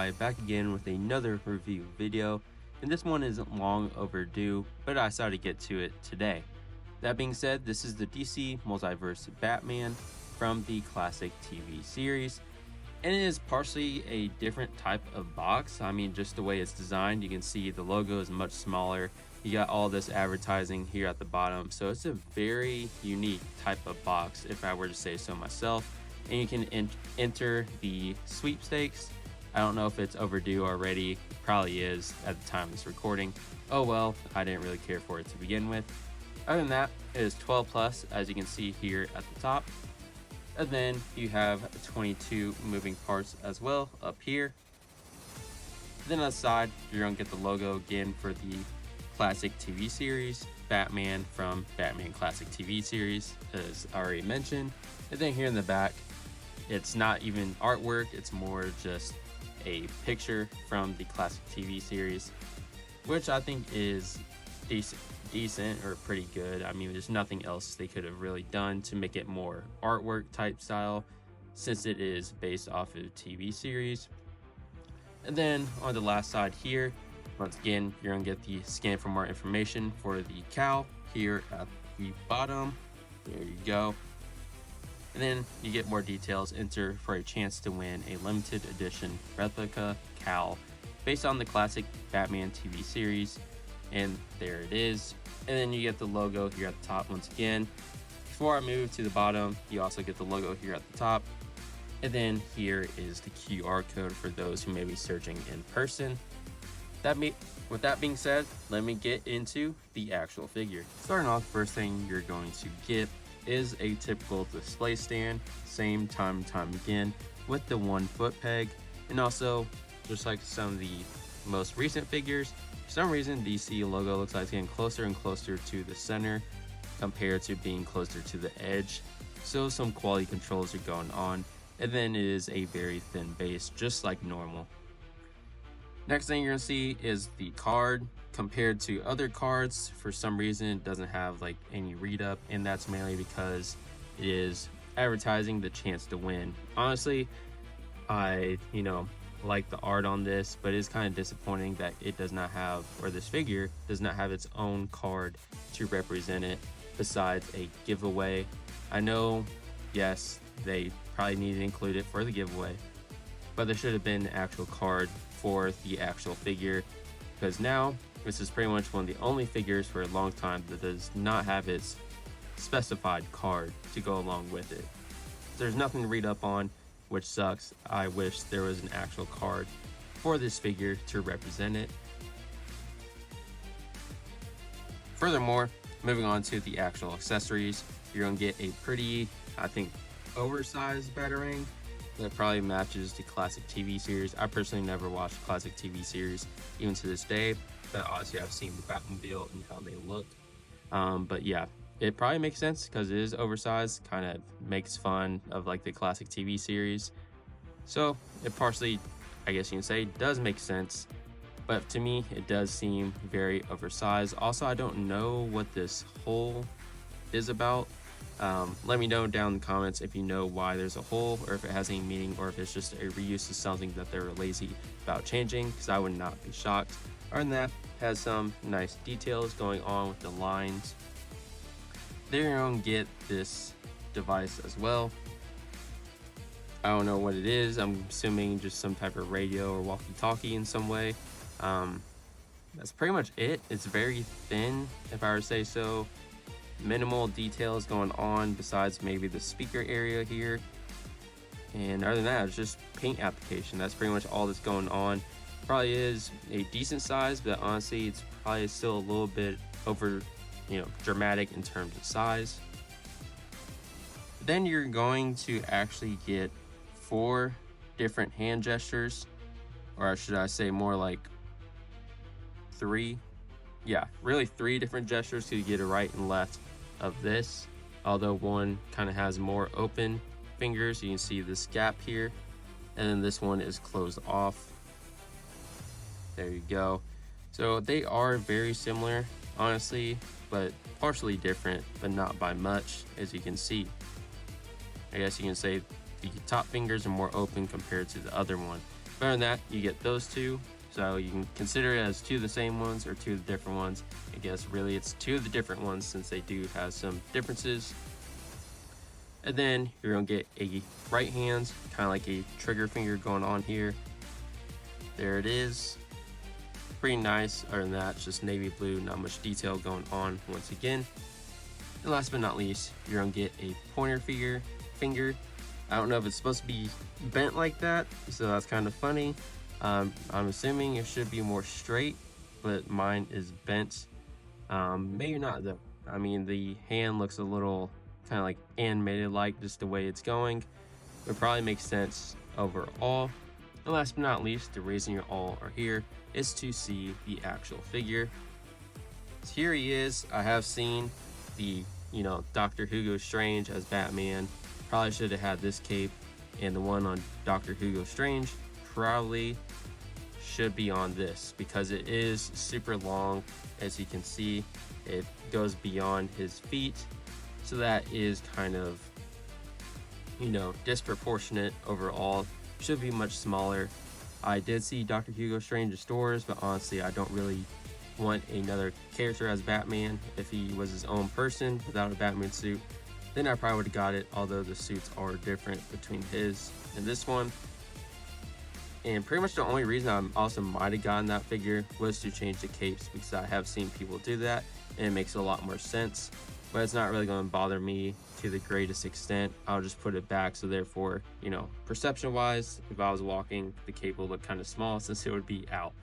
McFly back again with another review video, and this one isn't long overdue, but I decided to get to it today. That being said, this is the DC Multiverse Batman from the classic TV series, and it is partially a different type of box. I mean, just the way it's designed, you can see the logo is much smaller. You got all this advertising here at the bottom, so it's a very unique type of box if I were to say so myself. And you can enter the sweepstakes. I don't know if it's overdue already, probably is at the time of this recording. Oh well, I didn't really care for it to begin with. Other than that, it is 12 plus, as you can see here at the top. And then you have 22 moving parts as well up here. Then on the side, you're gonna get the logo again for the classic TV series, Batman from Batman Classic TV series, as already mentioned. And then here in the back, it's not even artwork, it's more just a picture from the classic TV series, which I think is decent or pretty good. I mean, there's nothing else they could have really done to make it more artwork type style, since it is based off of TV series. And then on the last side here, once again, you're gonna get the scan for more information for the cowl here at the bottom. There you go. And then you get more details. Enter for a chance to win a limited edition replica cowl based on the classic Batman TV series. And there it is. And then you get the logo here at the top once again. Before I move to the bottom, you also get the logo here at the top. And then here is the QR code for those who may be searching in person. With that being said, let me get into the actual figure. Starting off, first thing you're going to get is a typical display stand, same time and time again, with the 1 foot peg. And also, just like some of the most recent figures, for some reason DC logo looks like it's getting closer and closer to the center compared to being closer to the edge, so some quality controls are going on. And then it is a very thin base, just like normal. Next thing you're gonna see is the card. Compared to other cards, for some reason it doesn't have like any read up, and that's mainly because it is advertising the chance to win. Honestly, I like the art on this, but it's kind of disappointing that it does not have, or this figure does not have its own card to represent it besides a giveaway. I know, yes, they probably need to include it for the giveaway, but there should have been an actual card for the actual figure, because now this is pretty much one of the only figures for a long time that does not have its specified card to go along with it. There's nothing to read up on, which sucks. I wish there was an actual card for this figure to represent it. Furthermore, moving on to the actual accessories, you're gonna get a pretty, I think, oversized Batarang that probably matches the classic TV series. I personally never watched the classic TV series, even to this day, but obviously I've seen the Batmobile and how they look. But yeah, it probably makes sense because it is oversized, kind of makes fun of like the classic TV series. So it partially, I guess you can say, does make sense, but to me it does seem very oversized. Also, I don't know what this hole is about. Let me know down in the comments if you know why there's a hole, or if it has any meaning, or if it's just a reuse of something that they're lazy about changing, because I would not be shocked. Other than that, has some nice details going on with the lines. They're gonna get this device as well. I don't know what it is. I'm assuming just some type of radio or walkie-talkie in some way. That's pretty much it. It's very thin, if I were to say so. Minimal details going on besides maybe the speaker area here. And other than that, it's just paint application. That's pretty much all that's going on. Probably is a decent size, but honestly it's probably still a little bit over, dramatic in terms of size. Then you're going to actually get 4 different hand gestures, or should I say more like 3. Yeah, really 3 different gestures to get a right and left of this, although one kind of has more open fingers. You can see this gap here, and then this one is closed off. There you go. So they are very similar, honestly, but partially different, but not by much, as you can see. I guess you can say the top fingers are more open compared to the other one. Other than that, you get those two. So you can consider it as two of the same ones or two of the different ones. I guess really it's two of the different ones since they do have some differences. And then you're gonna get a right hand, kind of like a trigger finger going on here. There it is. Pretty nice. Other than that, it's just navy blue, not much detail going on once again. And last but not least, you're gonna get a pointer finger. I don't know if it's supposed to be bent like that, so that's kind of funny. I'm assuming it should be more straight, but mine is bent. Maybe not though. I mean, the hand looks a little kind of like animated, like just the way it's going. It probably makes sense overall. And last but not least, the reason you all are here is to see the actual figure. So here he is. I have seen the, Dr. Hugo Strange as Batman. Probably should have had this cape, and the one on Dr. Hugo Strange probably should be on this because it is super long. As you can see, it goes beyond his feet, so that is kind of disproportionate overall. Should be much smaller. I did see Dr. Hugo Strange in stores, but honestly I don't really want another character as Batman. If he was his own person without a Batman suit, then I probably would have got it, although the suits are different between his and this one. And pretty much the only reason I also might have gotten that figure was to change the capes, because I have seen people do that and it makes a lot more sense. But it's not really going to bother me to the greatest extent. I'll just put it back, so therefore, perception wise, if I was walking, the cape will look kind of small since it would be out.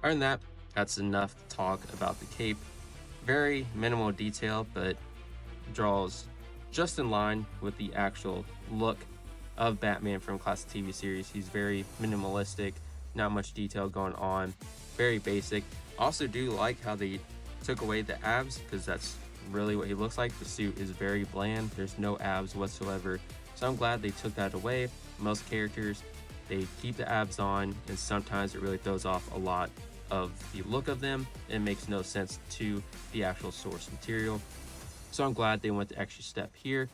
Other than that, that's enough to talk about the cape. Very minimal detail, but draws just in line with the actual look of Batman from classic TV series. He's very minimalistic, not much detail going on, very basic. Also do like how they took away the abs, because that's really what he looks like. The suit is very bland, there's no abs whatsoever, so I'm glad they took that away. Most characters, they keep the abs on, and sometimes it really throws off a lot of the look of them. It makes no sense to the actual source material, so I'm glad they went the extra step here.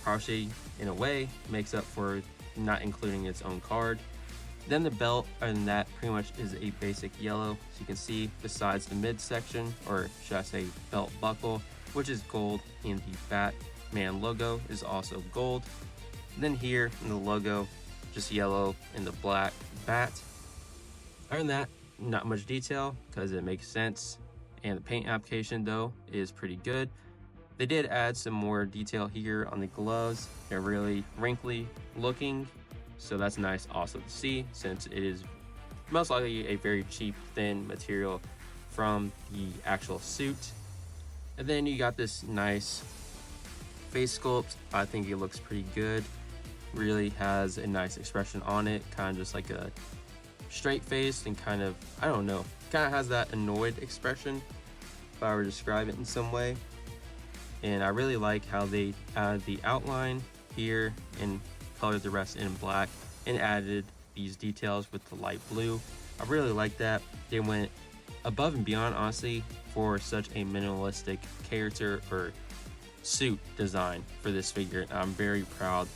Partially, in a way, makes up for not including its own card. Then the belt, and that pretty much is a basic yellow. So you can see besides the midsection, or should I say belt buckle, which is gold, and the Batman logo is also gold. And then here in the logo, just yellow and the black bat. Other than that, not much detail because it makes sense. And the paint application though is pretty good. They did add some more detail here on the gloves. They're really wrinkly looking, so that's nice also to see, since it is most likely a very cheap, thin material from the actual suit. And then you got this nice face sculpt. I think it looks pretty good. Really has a nice expression on it, kind of just like a straight face, and kind of, I don't know, kind of has that annoyed expression if I were to describe it in some way. And I really like how they added the outline here and colored the rest in black and added these details with the light blue. I really like that. They went above and beyond, honestly, for such a minimalistic character or suit design for this figure. I'm very proud.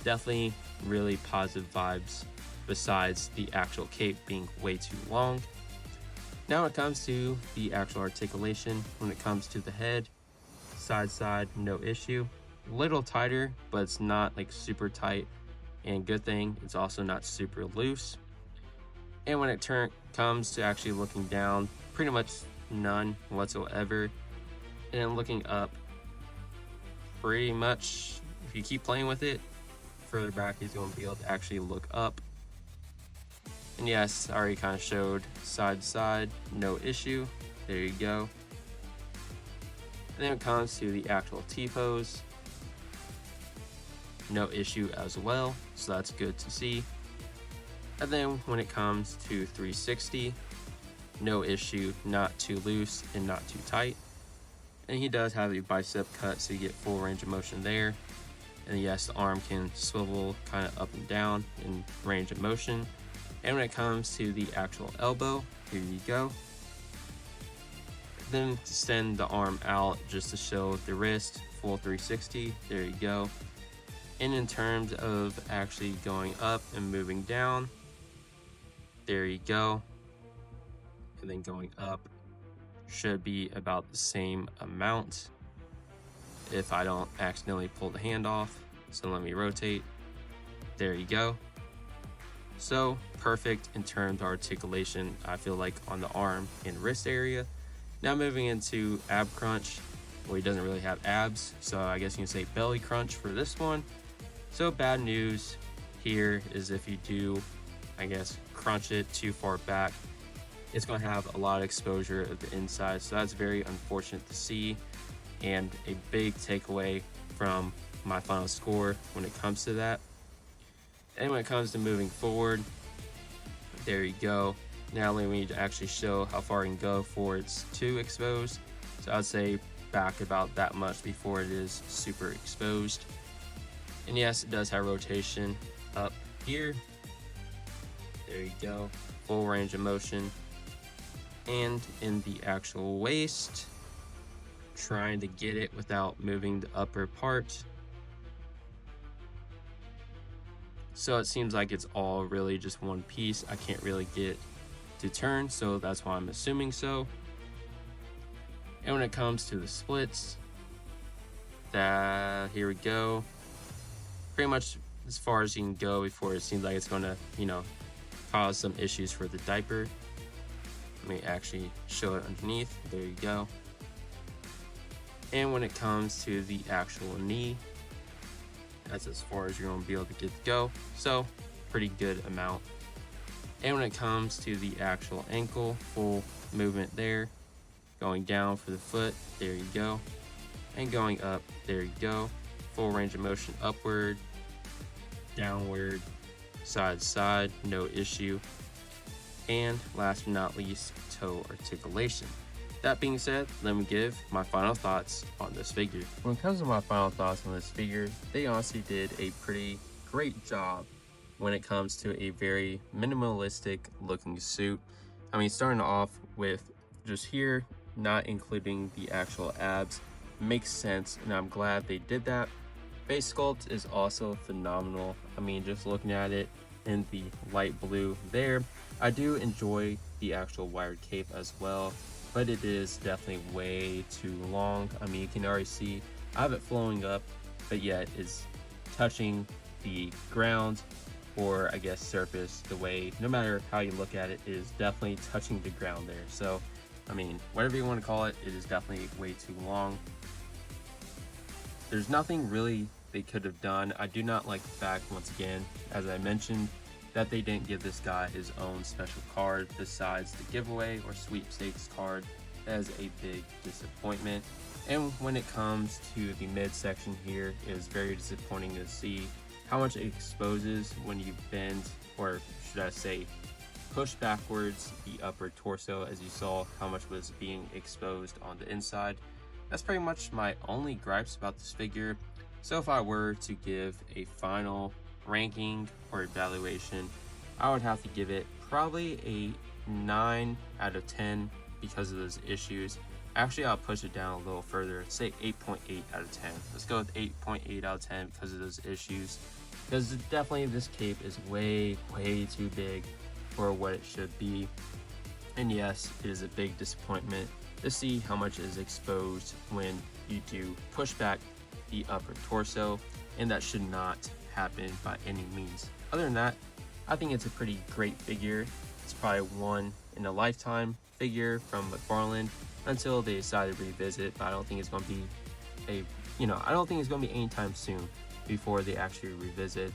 Definitely really positive vibes, besides the actual cape being way too long. Now when it comes to the actual articulation, when it comes to the head, side, no issue. Little tighter, but it's not like super tight, and good thing it's also not super loose. And when it comes to actually looking down, pretty much none whatsoever. And looking up, pretty much, if you keep playing with it, further back he's going to be able to actually look up. And yes, I already kind of showed side to side, no issue. There you go. And then it comes to the actual T-pose, no issue as well, so that's good to see. And then when it comes to 360, no issue, not too loose and not too tight. And he does have a bicep cut, so you get full range of motion there. And yes, the arm can swivel kind of up and down in range of motion. And when it comes to the actual elbow, here you go. Then extend the arm out just to show the wrist, full 360, there you go. And in terms of actually going up and moving down, There you go. And then going up should be about the same amount if I don't accidentally pull the hand off. So let me rotate. There you go. So perfect in terms of articulation, I feel like, on the arm and wrist area. Now moving into ab crunch. Well, he doesn't really have abs, so I guess you can say belly crunch for this one. So bad news here is if you do, I guess, crunch it too far back, it's going to have a lot of exposure of the inside. So that's very unfortunate to see, and a big takeaway from my final score when it comes to that. And when it comes to moving forward, there you go. Now we need to actually show how far it can go before it's too exposed. So I'd say back about that much before it is super exposed. And yes, it does have rotation up here. There you go. Full range of motion. And in the actual waist, trying to get it without moving the upper part. So it seems like it's all really just one piece. I can't really get to turn, so that's why I'm assuming so. And when it comes to the splits, here we go. Pretty much as far as you can go before it seems like it's gonna, cause some issues for the diaper. Let me actually show it underneath. There you go. And when it comes to the actual knee, that's as far as you're gonna be able to get to go. So pretty good amount. And when it comes to the actual ankle, full movement there. Going down for the foot, there you go. And going up, there you go. Full range of motion upward, downward, side to side, no issue. And last but not least, toe articulation. That being said, let me give my final thoughts on this figure. When it comes to my final thoughts on this figure, they honestly did a pretty great job when it comes to a very minimalistic looking suit. I mean, starting off with just here, not including the actual abs, makes sense, and I'm glad they did that. Face sculpt is also phenomenal. I mean, just looking at it in the light blue there, I do enjoy the actual wired cape as well, but it is definitely way too long. I mean, you can already see I have it flowing up, but yet it's touching the ground, or I guess surface, the way, no matter how you look at it, is definitely touching the ground there. So I mean, whatever you want to call it, it is definitely way too long. There's nothing really they could have done. I do not like the fact, once again, as I mentioned, that they didn't give this guy his own special card besides the giveaway or sweepstakes card. That is a big disappointment. And when it comes to the midsection here, it was very disappointing to see how much it exposes when you bend, or should I say push backwards, the upper torso, as you saw how much was being exposed on the inside. That's pretty much my only gripes about this figure. So if I were to give a final ranking or evaluation, I would have to give it probably a 9 out of 10 because of those issues. Actually, I'll push it down a little further, say 8.8 out of 10. Let's go with 8.8 out of 10 because of those issues. Because definitely this cape is way too big for what it should be. And yes, it is a big disappointment to see how much is exposed when you do push back the upper torso, and that should not happen by any means. Other than that, I think it's a pretty great figure. It's probably one in a lifetime figure from McFarlane until they decide to revisit, but I don't think it's going to be I don't think it's going to be anytime soon before they actually revisit.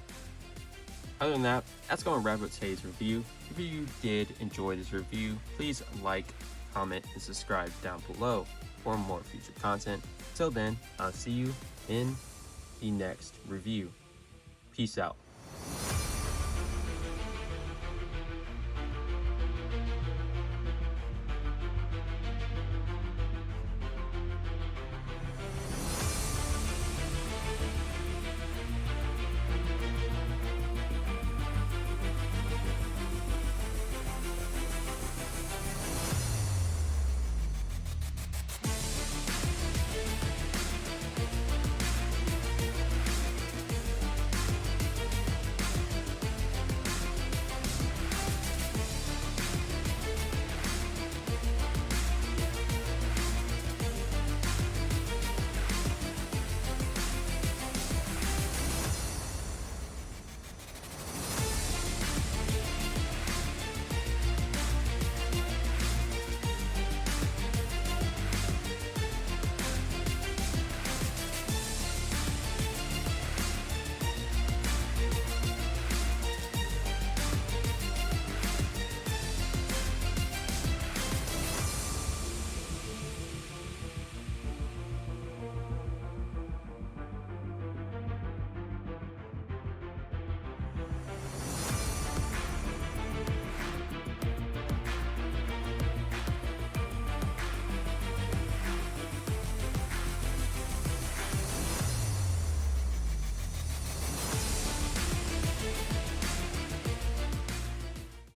Other than that, that's going to wrap up today's review. If you did enjoy this review, please like, comment, and subscribe down below for more future content. Till then, I'll see you in the next review. Peace out.